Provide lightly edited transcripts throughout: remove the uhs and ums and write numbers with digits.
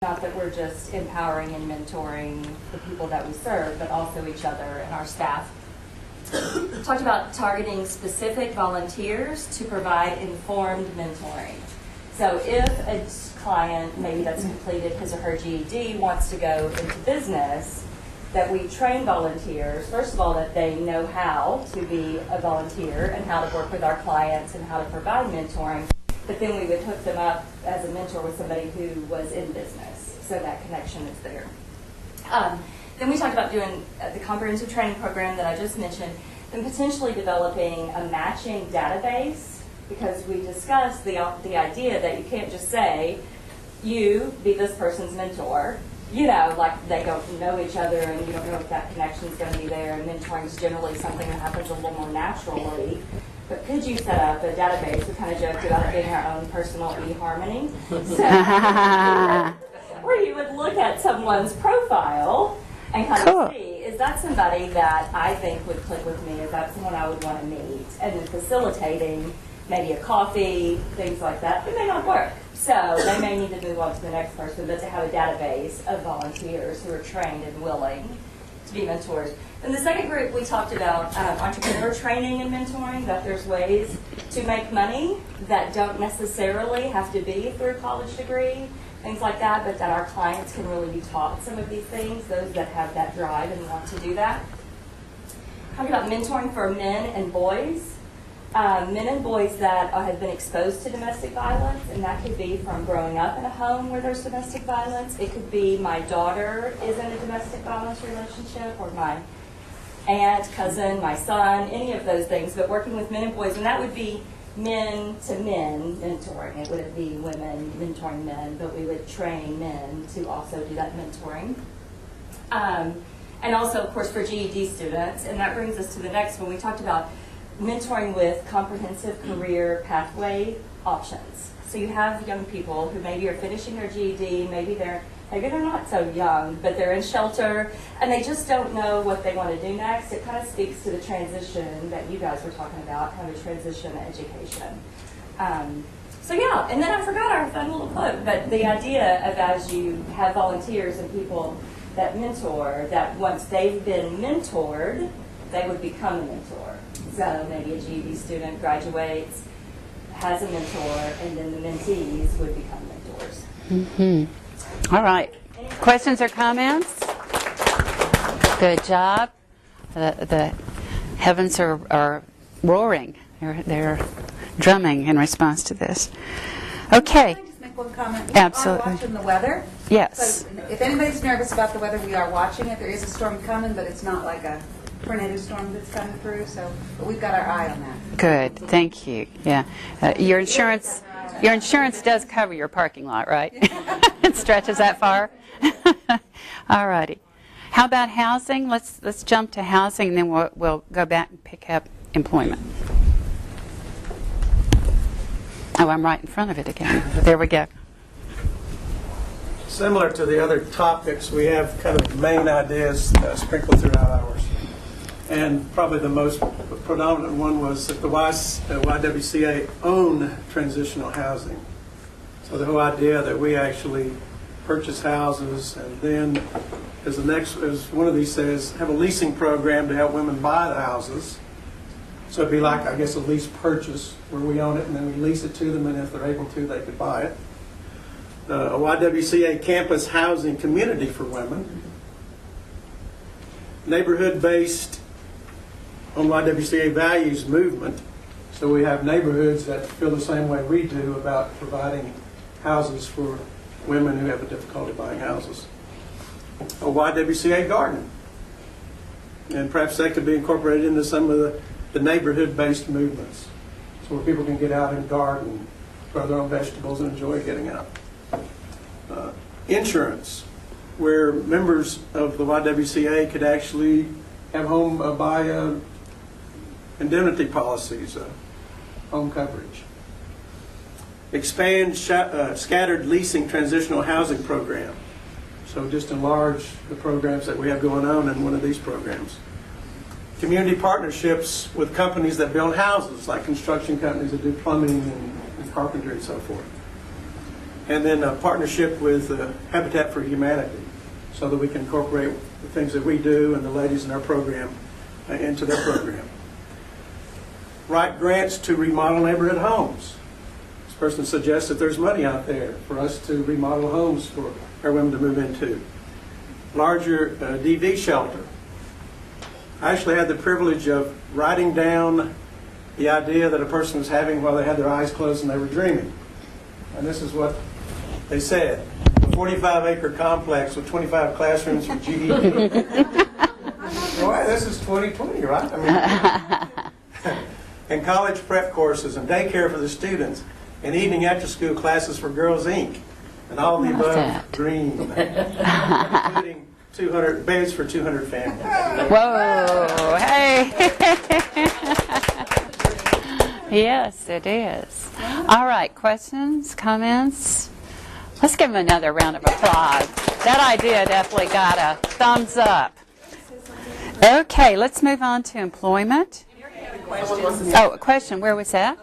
Not that we're just empowering and mentoring the people that we serve, but also each other and our staff. Talked about targeting specific volunteers to provide informed mentoring. So if a client, maybe that's completed his or her GED, wants to go into business, that we train volunteers, first of all, that they know how to be a volunteer and how to work with our clients and how to provide mentoring, but then we would hook them up as a mentor with somebody who was in business, so that connection is there. Then we talked about doing the comprehensive training program that I just mentioned, and potentially developing a matching database, because we discussed the idea that you can't just say, you be this person's mentor, you know, like they don't know each other and you don't know if that connection is going to be there, and mentoring is generally something that happens a little more naturally. But could you set up a database? We kind of joked about it being our own personal eHarmony. So, where you would look at someone's profile and kind of see, is that somebody that I think would click with me? Is that someone I would want to meet? And then facilitating maybe a coffee, things like that. It may not work. So they may need to move on to the next person, but to have a database of volunteers who are trained and willing to be mentors. In the second group, we talked about entrepreneur training and mentoring, that there's ways to make money that don't necessarily have to be through a college degree, things like that, but that our clients can really be taught some of these things, those that have that drive and want to do that. Talking about mentoring for men and boys. Men and boys that have been exposed to domestic violence, and that could be from growing up in a home where there's domestic violence. It could be my daughter is in a domestic violence relationship, or my aunt, cousin, my son, any of those things, but working with men and boys, and that would be men to men mentoring. It wouldn't be women mentoring men, but we would train men to also do that mentoring. And also, of course, for GED students, and that brings us to the next one. We talked about mentoring with comprehensive career pathway options. So you have young people who maybe are finishing their GED, maybe they're not so young, but they're in shelter, and they just don't know what they want to do next. It kind of speaks to the transition that you guys were talking about, how to transition education. So yeah, and then I forgot our fun little quote, but the idea of as you have volunteers and people that mentor, that once they've been mentored, they would become a mentor. So maybe a GED student graduates, has a mentor, and then the mentees would become mentors. Mm-hmm. All right. Questions or comments? Good job. The heavens are roaring. They're drumming in response to this. Okay. Can I just make one comment? Absolutely. We are watching the weather. Yes. So if anybody's nervous about the weather, we are watching it. There is a storm coming, but it's not like a tornado storm that's coming through. But we've got our eye on that. Good. Thank you. Yeah. Your insurance does cover your parking lot, right? It stretches that far. All righty. How about housing? Let's jump to housing, and then we'll go back and pick up employment. Oh, I'm right in front of it again. There we go. Similar to the other topics, we have kind of main ideas sprinkled throughout ours. And probably the most predominant one was that the YWCA own transitional housing. So the whole idea that we actually purchase houses, and then as one of these says, have a leasing program to help women buy the houses. So it'd be like, I guess, a lease purchase where we own it and then we lease it to them, and if they're able to, they could buy it. A YWCA campus housing community for women. Neighborhood-based on YWCA values movement. So we have neighborhoods that feel the same way we do about providing houses for women who have a difficulty buying houses. A YWCA garden. And perhaps that could be incorporated into some of the neighborhood-based movements. So where people can get out and garden, grow their own vegetables, and enjoy getting out. Insurance, where members of the YWCA could actually have buy indemnity policies, home coverage. Expand scattered leasing transitional housing program. So just enlarge the programs that we have going on in one of these programs. Community partnerships with companies that build houses, like construction companies that do plumbing and carpentry and so forth. and then a partnership with Habitat for Humanity so that we can incorporate the things that we do and the ladies in our program into their program. Write grants to remodel neighborhood homes. This person suggests that there's money out there for us to remodel homes for our women to move into. Larger DV shelter. I actually had the privilege of writing down the idea that a person was having while they had their eyes closed and they were dreaming. And this is what they said. A 45-acre complex with 25 classrooms for GED. Boy, this is 2020, right? I mean, and college prep courses and daycare for the students and evening after-school classes for Girls Inc. And all the above that? dream, including 200 beds for 200 families. Whoa, hey. Yes, it is. All right, questions, comments? Let's give them another round of applause. That idea definitely got a thumbs up. Okay, let's move on to employment. Oh, a question. Where was that?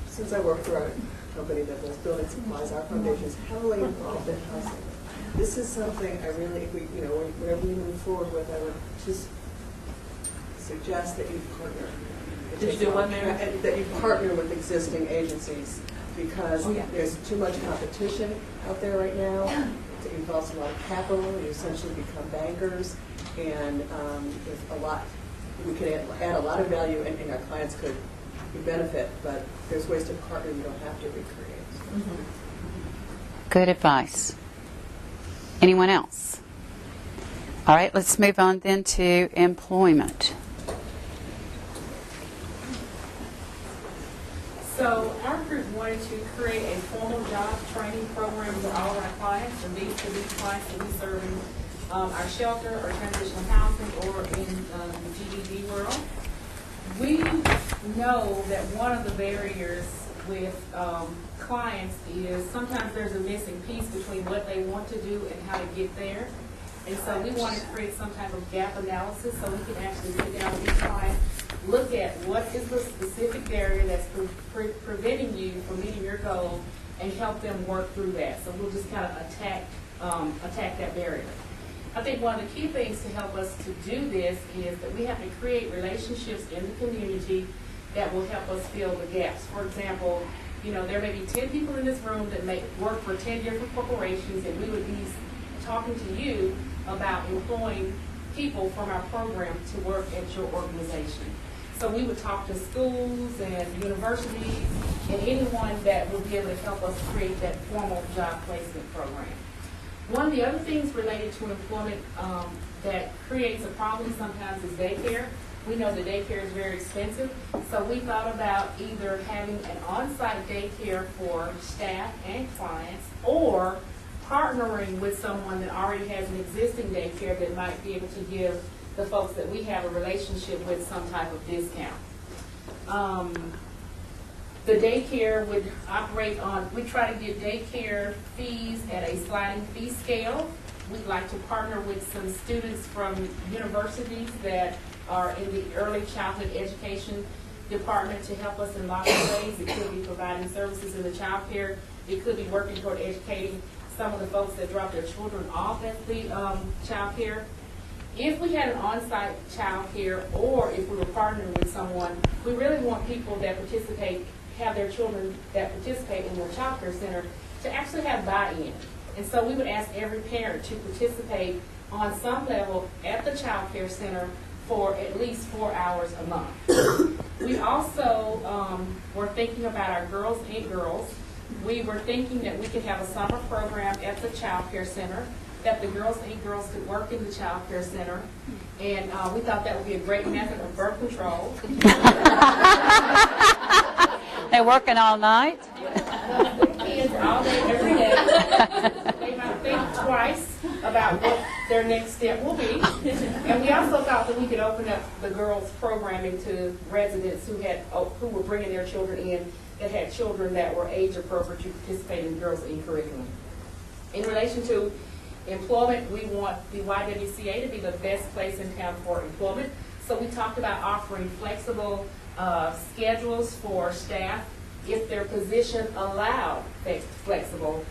Since I work for a company that does building supplies, our foundation is heavily involved in housing. This is something I really, whenever we move forward with, I would just suggest that you partner. Did you do one there? That you partner with existing agencies, because there's too much competition out there right now. It involves a lot of capital. You essentially become bankers, and there's a lot. We can add a lot of value, and our clients could benefit. But there's ways to partner. You don't have to recreate. Mm-hmm. Good advice. Anyone else? All right, let's move on then to employment. So our group wanted to create a formal job training program for all of our clients, and these clients that we serve in our shelter or transitional housing or in the GED world. We know that one of the barriers with clients is sometimes there's a missing piece between what they want to do and how to get there. And so we want to create some type of gap analysis so we can actually sit down with each client, look at what is the specific barrier that's preventing you from meeting your goal, and help them work through that. So we'll just kind of attack that barrier. I think one of the key things to help us to do this is that we have to create relationships in the community that will help us fill the gaps. For example, there may be 10 people in this room that may work for 10 different corporations, and we would be talking to you about employing people from our program to work at your organization. So we would talk to schools and universities and anyone that would be able to help us create that formal job placement program. One of the other things related to employment that creates a problem sometimes is daycare. We know that daycare is very expensive, so we thought about either having an on-site daycare for staff and clients, or partnering with someone that already has an existing daycare that might be able to give the folks that we have a relationship with some type of discount. The daycare would operate on, we try to get daycare fees at a sliding fee scale. We'd like to partner with some students from universities that are in the early childhood education department to help us in lots of ways. It could be providing services in the child care. It could be working toward educating some of the folks that drop their children off at the child care. If we had an on-site child care, or if we were partnering with someone, we really want people that have their children that participate in the child care center to actually have buy-in. And so we would ask every parent to participate on some level at the child care center for at least 4 hours a month. We also were thinking about our Girls Inc. girls. We were thinking that we could have a summer program at the child care center, that the Girls Inc. girls could work in the child care center, and we thought that would be a great method of birth control. They're working all night? Kids all day, every day. They might think twice about what their next step will be. And we also thought that we could open up the girls' programming to residents who were bringing their children in that had children that were age appropriate to participate in Girls Inc. curriculum. In relation to employment, we want the YWCA to be the best place in town for employment. So we talked about offering flexible schedules for staff if their position allowed flexible